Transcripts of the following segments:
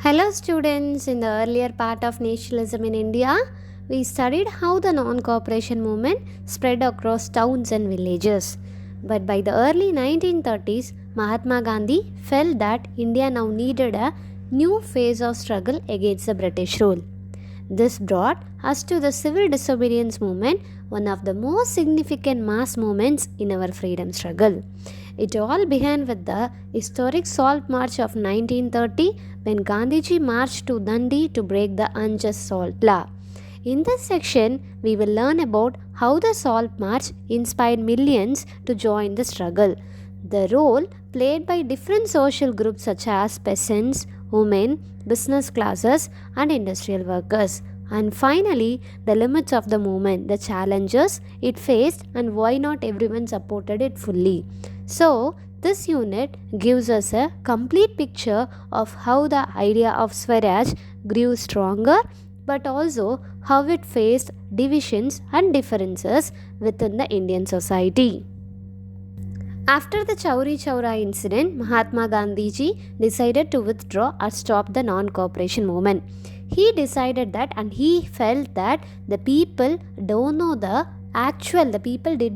Hello students, in the earlier part of nationalism in India, we studied how the non-cooperation movement spread across towns and villages. But by the early 1930s, Mahatma Gandhi felt that India now needed a new phase of struggle against the British rule. This brought us to the civil disobedience movement, one of the most significant mass movements in our freedom struggle. It all began with the historic Salt March of 1930 when Gandhiji marched to Dundee to break the unjust salt law. In this section, we will learn about how the Salt March inspired millions to join the struggle, the role played by different social groups such as peasants, women, business classes, and industrial workers, and finally, the limits of the movement, the challenges it faced, and why not everyone supported it fully. So, this unit gives us a complete picture of how the idea of Swaraj grew stronger, but also how it faced divisions and differences within the Indian society. After the Chauri Chaura incident, Mahatma Gandhiji decided to withdraw or stop the non-cooperation movement. He decided that, and he felt that the people did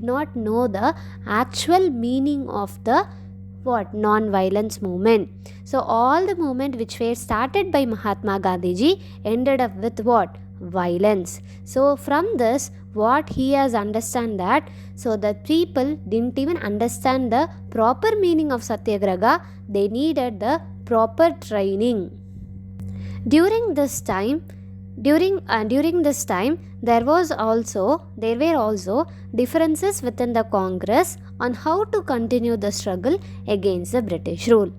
not know the actual meaning of the non-violence movement. So all the movement which were started by Mahatma Gandhiji ended up with what? Violence. So from this, what he has understand that, so the people didn't even understand the proper meaning of Satyagraha. They needed the proper training. During this time, there were also differences within the Congress on how to continue the struggle against the British rule.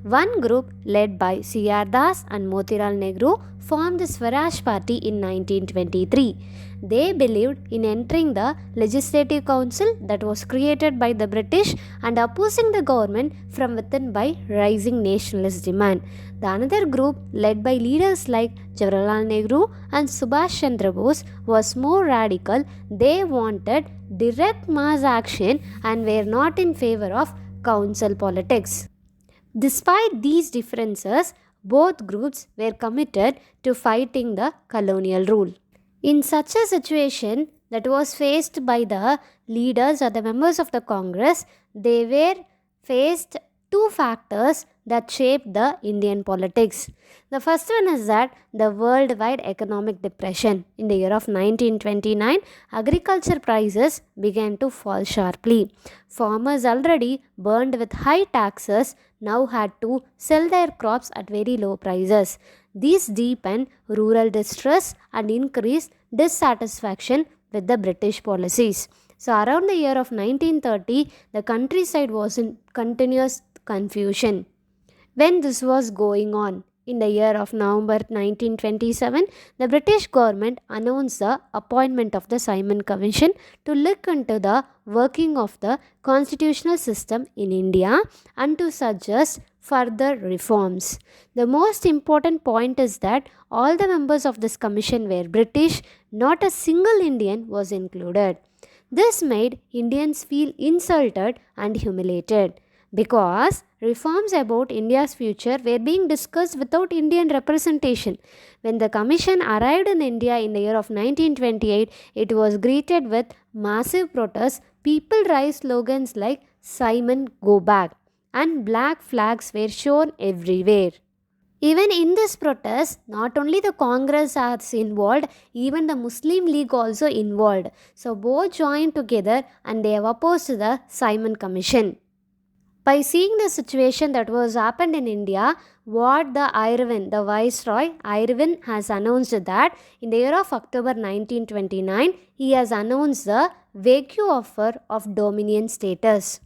One group led by C.R. Das and Motilal Nehru formed the Swaraj Party in 1923. They believed in entering the legislative council that was created by the British and opposing the government from within by rising nationalist demand. The another group, led by leaders like Jawaharlal Nehru and Subhash Chandra Bose, was more radical. They wanted direct mass action and were not in favor of council politics. Despite these differences, both groups were committed to fighting the colonial rule. In such a situation that was faced by the leaders or the members of the Congress, they were faced two factors that shaped the Indian politics. The first one is that the worldwide economic depression. In the year of 1929, agriculture prices began to fall sharply. Farmers already burned with high taxes now had to sell their crops at very low prices. These deepened rural distress and increased dissatisfaction with the British policies. So around the year of 1930, the countryside was in continuous confusion. When this was going on, in the year of November 1927, the British government announced the appointment of the Simon Commission to look into the working of the constitutional system in India and to suggest further reforms. The most important point is that all the members of this commission were British, not a single Indian was included. This made Indians feel insulted and humiliated, because reforms about India's future were being discussed without Indian representation. When the commission arrived in India in the year of 1928, it was greeted with massive protests. People raised slogans like "Simon, go back," and black flags were shown everywhere. Even in this protest, not only the Congress was involved, even the Muslim League also involved. So both joined together and they have opposed the Simon Commission. By seeing the situation that was happened in India, what the Viceroy Irwin has announced that in the year of October 1929, he has announced the vague offer of Dominion status.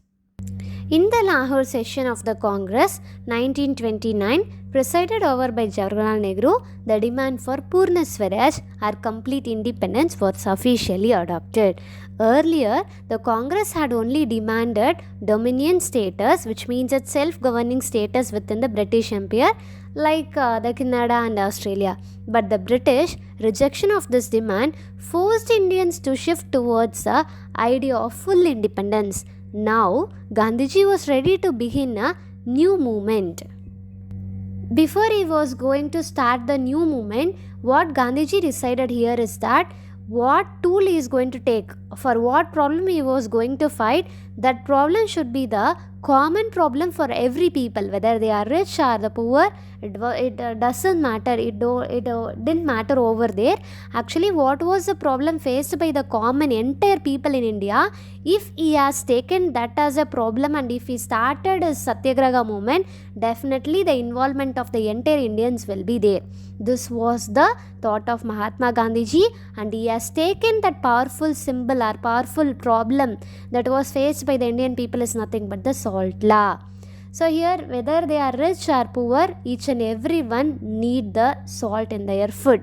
In the Lahore session of the Congress 1929, presided over by Jawaharlal Nehru, the demand for Purna Swaraj or complete independence was officially adopted. Earlier, the Congress had only demanded Dominion status, which means a self-governing status within the British Empire, like the Canada and Australia. But the British rejection of this demand forced Indians to shift towards the idea of full independence. Now, Gandhiji was ready to begin a new movement. Before he was going to start the new movement, what Gandhiji decided here is that what tool he is going to take, for what problem he was going to fight, that problem should be the common problem for every people, whether they are rich or the poor. It doesn't matter. It didn't matter over there. Actually, what was the problem faced by the common entire people in India? If he has taken that as a problem, and if he started his Satyagraha movement, definitely the involvement of the entire Indians will be there. This was the thought of Mahatma Gandhiji, and he has taken that powerful symbol or powerful problem that was faced by the Indian people is nothing but the salt law. So here, whether they are rich or poor, each and everyone need the salt in their food.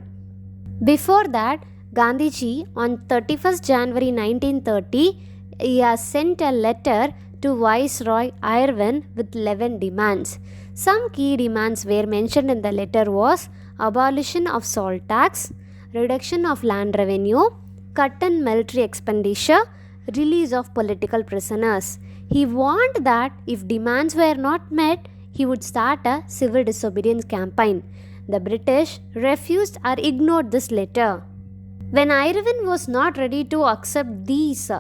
Before that, Gandhiji on 31st January 1930, he has sent a letter to Viceroy Irwin with 11 demands. Some key demands were mentioned in the letter was abolition of salt tax, reduction of land revenue, cut in military expenditure, release of political prisoners. He warned that if demands were not met, he would start a civil disobedience campaign. The British refused or ignored this letter. When Irwin was not ready to accept these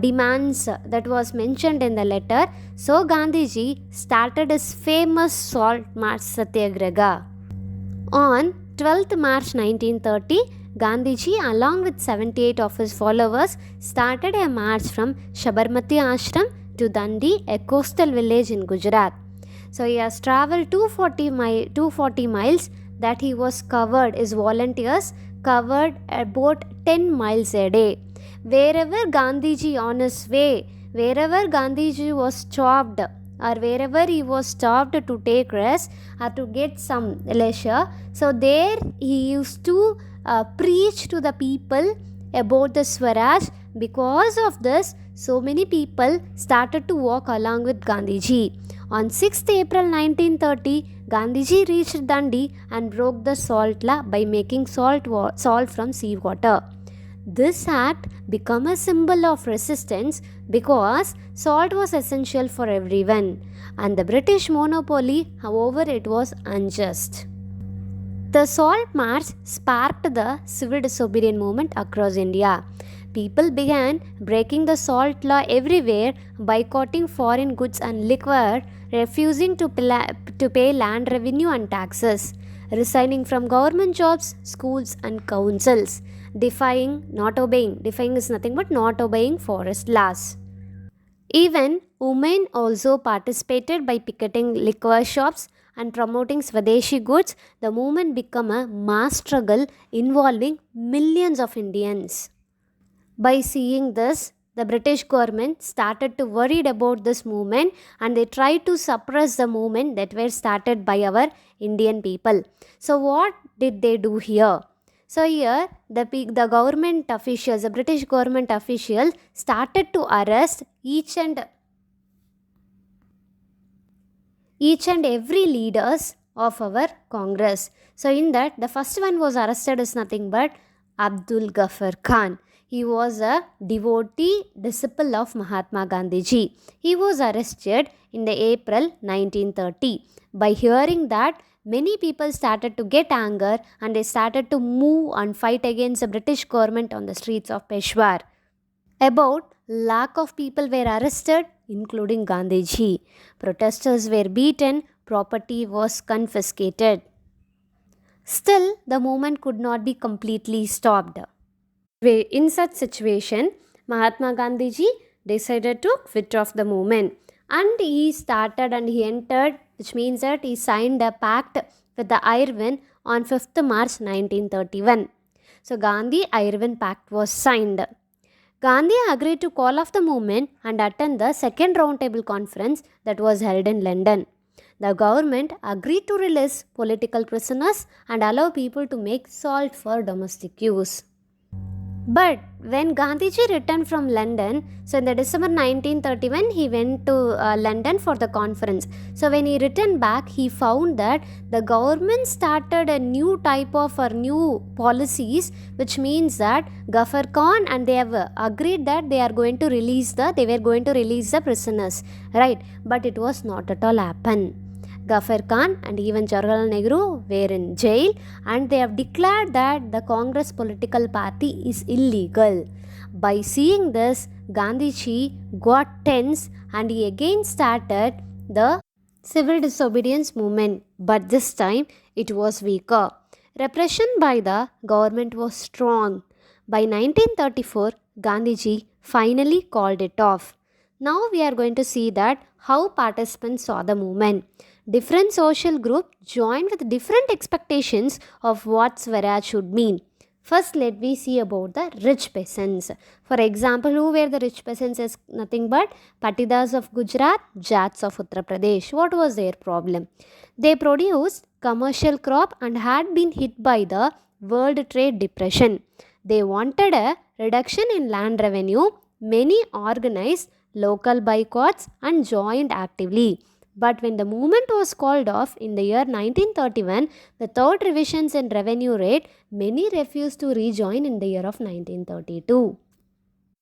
demands that was mentioned in the letter, so Gandhiji started his famous Salt March Satyagraha. On 12th March 1930, Gandhiji along with 78 of his followers started a march from Sabarmati Ashram to Dandi, a coastal village in Gujarat. So he has travelled 240 miles that he was covered, his volunteers covered about 10 miles a day. Wherever Gandhiji on his way, wherever Gandhiji was stopped or wherever he was stopped to take rest or to get some leisure, so there he used to preach to the people about the Swaraj. Because of this, so many people started to walk along with Gandhiji. On 6th April 1930, Gandhiji reached Dandi and broke the salt law by making salt from seawater. This act became a symbol of resistance because salt was essential for everyone, and the British monopoly, however, it was unjust. The Salt March sparked the civil disobedience movement across India. People began breaking the salt law everywhere, boycotting foreign goods and liquor, refusing to pay land revenue and taxes, resigning from government jobs, schools and councils, defying is nothing but not obeying forest laws. Even women also participated by picketing liquor shops and promoting Swadeshi goods. The movement became a mass struggle involving millions of Indians. By seeing this, the British government started to worry about this movement, and they tried to suppress the movement that were started by our Indian people. So what did they do here? So here the government officials, the British government officials started to arrest each and every leaders of our Congress. So in that, the first one was arrested is nothing but Abdul Ghaffar Khan. He was a devotee disciple of Mahatma Gandhiji. He was arrested in the April 1930. By hearing that, many people started to get anger and they started to move and fight against the British government on the streets of Peshawar. About lakh of people were arrested, including Gandhiji. Protesters were beaten, property was confiscated. Still, the movement could not be completely stopped. In such situation, Mahatma Gandhiji decided to withdraw the movement, and he entered, which means that he signed a pact with the Irwin on 5th March 1931. So Gandhi-Irwin Pact was signed. Gandhi agreed to call off the movement and attend the second roundtable conference that was held in London. The government agreed to release political prisoners and allow people to make salt for domestic use. But when Gandhiji returned from London, so in the December 1931, he went to London for the conference. So when he returned back, he found that the government started a new type of new policies, which means that Ghaffar Khan and they have agreed that they were going to release the prisoners, right? But it was not at all happen. Ghaffar Khan and even Jawaharlal Nehru were in jail, and they have declared that the Congress political party is illegal. By seeing this, Gandhiji got tense and he again started the civil disobedience movement, but this time it was weaker. Repression by the government was strong. By 1934, Gandhiji finally called it off. Now we are going to see that how participants saw the movement. Different social groups joined with different expectations of what Swaraj should mean. First, let me see about the rich peasants. For example, who were the rich peasants is nothing but Patidas of Gujarat, Jats of Uttar Pradesh. What was their problem? They produced commercial crop and had been hit by the World Trade Depression. They wanted a reduction in land revenue. Many organized local boycotts and joined actively. But when the movement was called off in the year 1931, without revisions in revenue rate, many refused to rejoin in the year of 1932.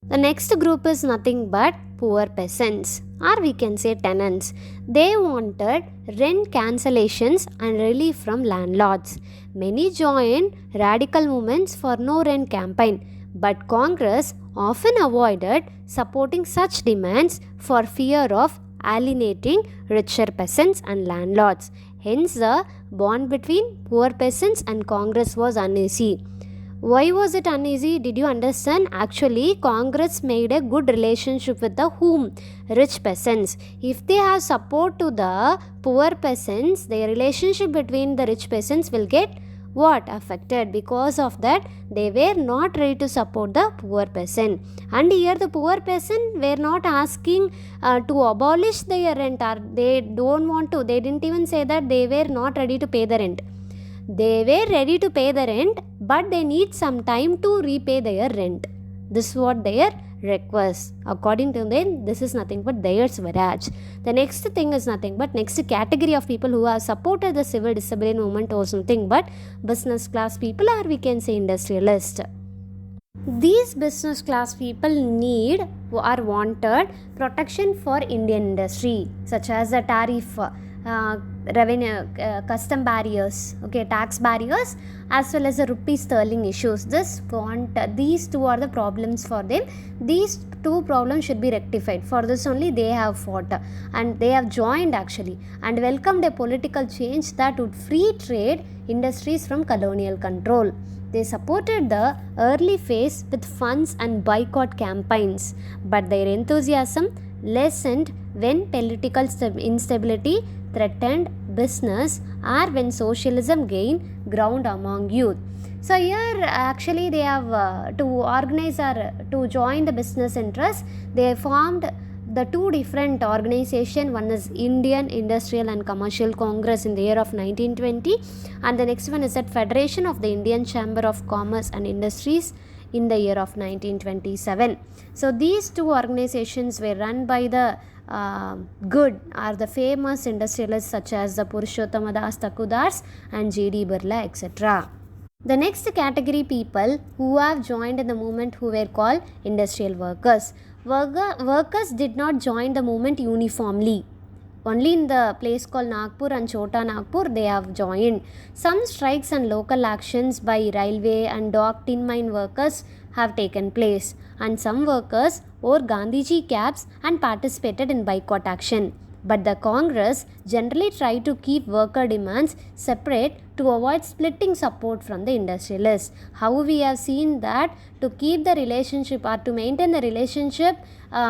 The next group is nothing but poor peasants, or we can say tenants. They wanted rent cancellations and relief from landlords. Many joined radical movements for no rent campaign, but Congress often avoided supporting such demands for fear of alienating richer peasants and landlords. Hence, the bond between poor peasants and Congress was uneasy. Why was it uneasy? Did you understand? Actually, Congress made a good relationship with the whom? Rich peasants. If they have support to the poor peasants, the relationship between the rich peasants will get what? Affected. Because of that, they were not ready to support the poor peasant. And here the poor peasant were not asking to abolish their rent, or they don't want to. They didn't even say that they were not ready to pay the rent. They were ready to pay the rent, but they need some time to repay their rent. This is what their request. According to them, this is nothing but their Swaraj. The next thing is nothing but next category of people who have supported the civil disobedience movement was nothing but business class people, or we can say industrialists. These business class people need or wanted protection for Indian industry, such as the tariff, revenue, custom barriers, okay, tax barriers, as well as the rupee sterling issues. These two are the problems for them. These two problems should be rectified. For this only they have fought, and they have joined actually and welcomed a political change that would free trade industries from colonial control. They supported the early phase with funds and boycott campaigns, but their enthusiasm lessened when political instability threatened business or when socialism gained ground among youth. So here actually they have to organize or to join the business interests, they formed the two different organizations. One is Indian Industrial and Commercial Congress in the year of 1920, and the next one is that Federation of the Indian Chamber of Commerce and Industries in the year of 1927. So these two organizations were run by the good or the famous industrialists such as the Purushottama Das Thakudars and G.D. Birla, etc. The next category people who have joined in the movement who were called industrial workers. Workers did not join the movement uniformly. Only in the place called Nagpur and Chota Nagpur they have joined. Some strikes and local actions by railway and dock tin mine workers have taken place, and some workers wore Gandhiji caps and participated in boycott action. But the Congress generally tried to keep worker demands separate to avoid splitting support from the industrialists. How we have seen that to keep the relationship or to maintain the relationship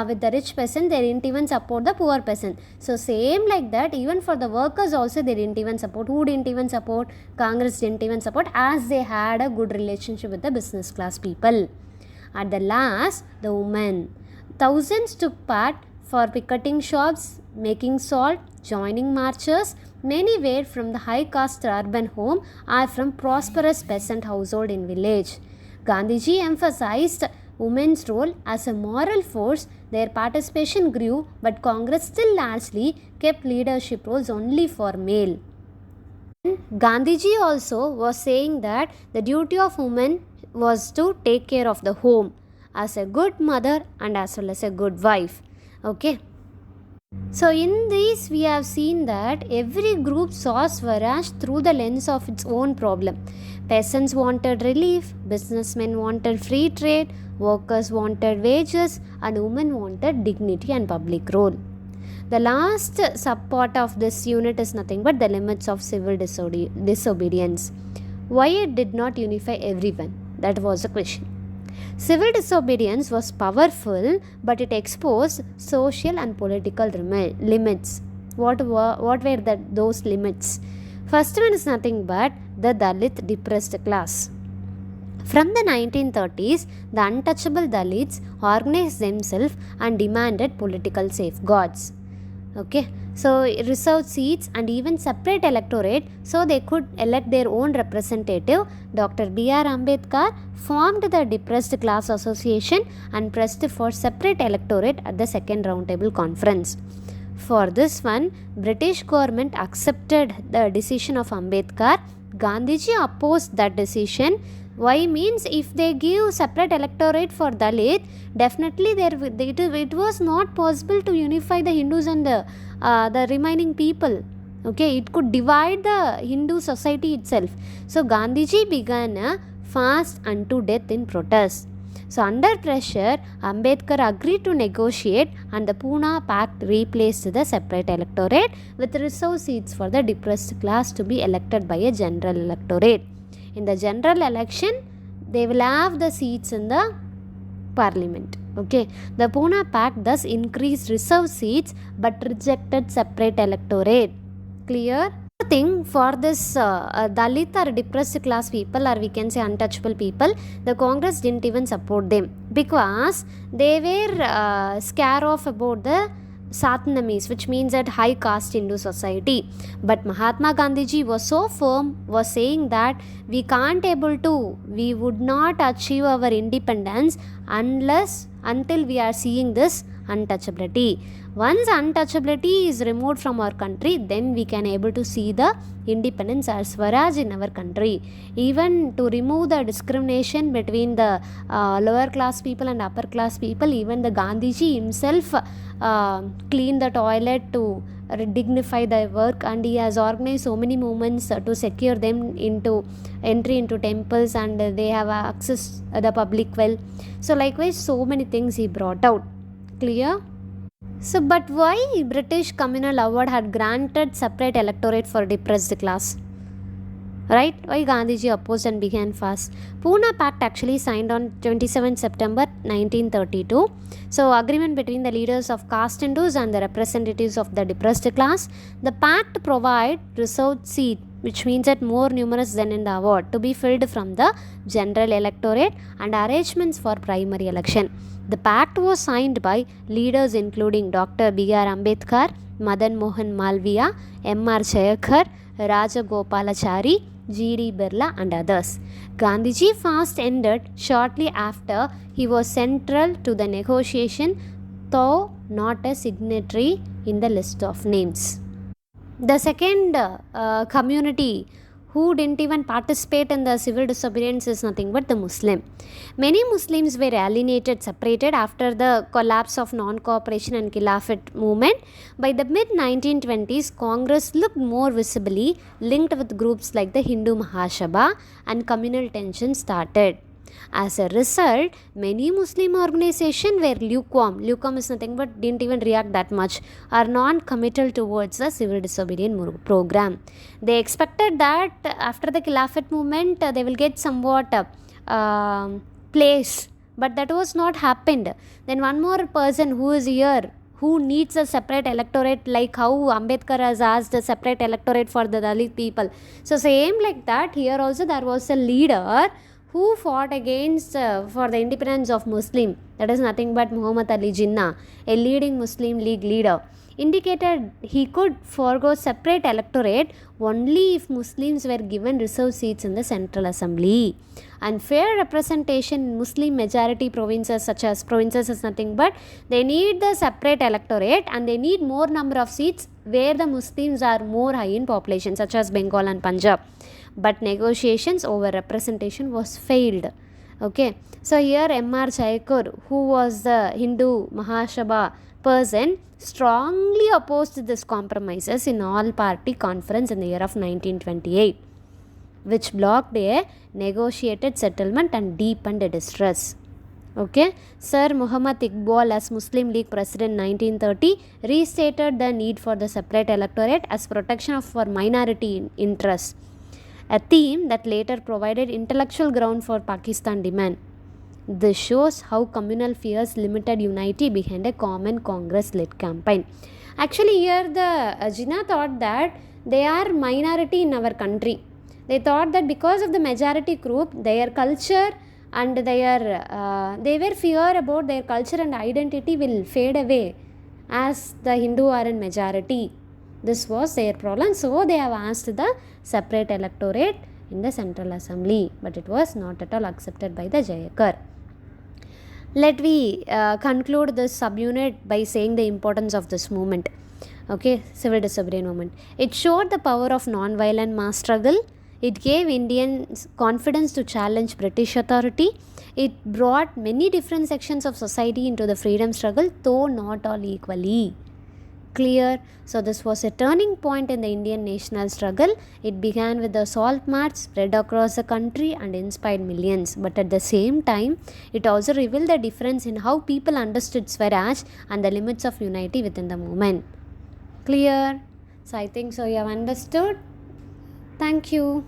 with the rich peasant, they didn't even support the poor peasant. So same like that, even for the workers also they didn't even support. Who didn't even support? Congress didn't even support, as they had a good relationship with the business class people. At the last, the women. Thousands took part for picketing shops, making salt, joining marches. Many were from the high-caste urban home or from prosperous peasant household in village. Gandhiji emphasized women's role as a moral force. Their participation grew, but Congress still largely kept leadership roles only for male. Gandhiji also was saying that the duty of women was to take care of the home as a good mother and as well as a good wife. Okay. So in this we have seen that every group saw Swaraj through the lens of its own problem. Peasants wanted relief, businessmen wanted free trade, workers wanted wages, and women wanted dignity and public rule. The last subpart of this unit is nothing but the limits of civil disobedience. Why it did not unify everyone? That was the question. Civil disobedience was powerful, but it exposed social and political limits. What were those limits? First one is nothing but the Dalit depressed class. From the 1930s, the untouchable Dalits organized themselves and demanded political safeguards. Okay, so reserved seats and even separate electorate so they could elect their own representative. Dr. B.R. Ambedkar formed the Depressed Class Association and pressed for separate electorate at the second roundtable conference. For this one, British government accepted the decision of Ambedkar. Gandhiji opposed that decision. Why means if they give separate electorate for Dalit, definitely it was not possible to unify the Hindus and the remaining people. Okay, it could divide the Hindu society itself. So Gandhiji began a fast unto death in protest. So under pressure, Ambedkar agreed to negotiate and the Pune Pact replaced the separate electorate with reserved seats for the depressed class to be elected by a general electorate. In the general election, they will have the seats in the parliament. Okay, the Pune Pact thus increased reserved seats but rejected separate electorate. Clear? Thing for this Dalit or depressed class people, or we can say untouchable people, the Congress didn't even support them because they were scared of about the Satnamis, which means that high caste Hindu society. But Mahatma Gandhiji was so firm, was saying that we would not achieve our independence until we are seeing this untouchability. Once untouchability is removed from our country, then we can able to see the independence or Swaraj in our country. Even to remove the discrimination between the lower class people and upper class people, even the Gandhiji himself cleaned the toilet to dignify their work, and he has organized so many movements to secure them into entry into temples, and they have access the public well. So likewise, so many things he brought out. Clear? So, but why British communal award had granted separate electorate for depressed class? Right? Why Gandhiji opposed and began fast? Pune Pact actually signed on 27 September 1932. So, agreement between the leaders of caste Hindus and the representatives of the depressed class. The pact provide reserved seat, which means that more numerous than in the award, to be filled from the general electorate, and arrangements for primary election. The pact was signed by leaders including Dr. B.R. Ambedkar, Madan Mohan Malviya, M.R. Jayakar, Rajagopalachari, G.D. Birla and others. Gandhiji fast ended shortly after he was central to the negotiation, though not a signatory in the list of names. The second community who didn't even participate in the civil disobedience is nothing but the Muslim. Many Muslims were alienated, separated after the collapse of non-cooperation and Khilafat movement. By the mid-1920s, Congress looked more visibly linked with groups like the Hindu Mahasabha, and communal tension started. As a result, many Muslim organizations were lukewarm. Lukewarm is nothing but didn't even react that much, are non-committal towards the civil disobedience program. They expected that after the Khilafat movement, they will get somewhat place, but that was not happened. Then one more person who is here, who needs a separate electorate, like how Ambedkar has asked a separate electorate for the Dalit people. So same like that, here also there was a leader who fought against for the independence of Muslim. That is nothing but Muhammad Ali Jinnah, a leading Muslim League leader, indicated he could forego separate electorate only if Muslims were given reserved seats in the Central Assembly. And fair representation in Muslim majority provinces is nothing but they need the separate electorate, and they need more number of seats where the Muslims are more high in population, such as Bengal and Punjab. But negotiations over representation was failed. Okay, so here M.R. Jayakar, who was the Hindu Mahasabha person strongly opposed these compromises in all-party conference in the year of 1928, which blocked a negotiated settlement and deepened distress. Okay, Sir Muhammad Iqbal, as Muslim League President 1930, restated the need for the separate electorate as protection for minority interests, a theme that later provided intellectual ground for Pakistan demand. This shows how communal fears limited unity behind a common Congress-led campaign. Actually, here the Jinnah thought that they are minority in our country. They thought that because of the majority group, their culture and they were fear about their culture and identity will fade away as the Hindu are in majority. This was their problem. So they have asked the separate electorate in the Central Assembly, but it was not at all accepted by the Jayakar. Let me conclude this subunit by saying the importance of this movement. Okay, civil disobedience movement. It showed the power of non-violent mass struggle. It gave Indians confidence to challenge British authority. It brought many different sections of society into the freedom struggle, though not all equally. Clear? So this was a turning point in the Indian national struggle. It began with the salt march, spread across the country and inspired millions. But at the same time, it also revealed the difference in how people understood Swaraj and the limits of unity within the movement. Clear? So I think so you have understood. Thank you.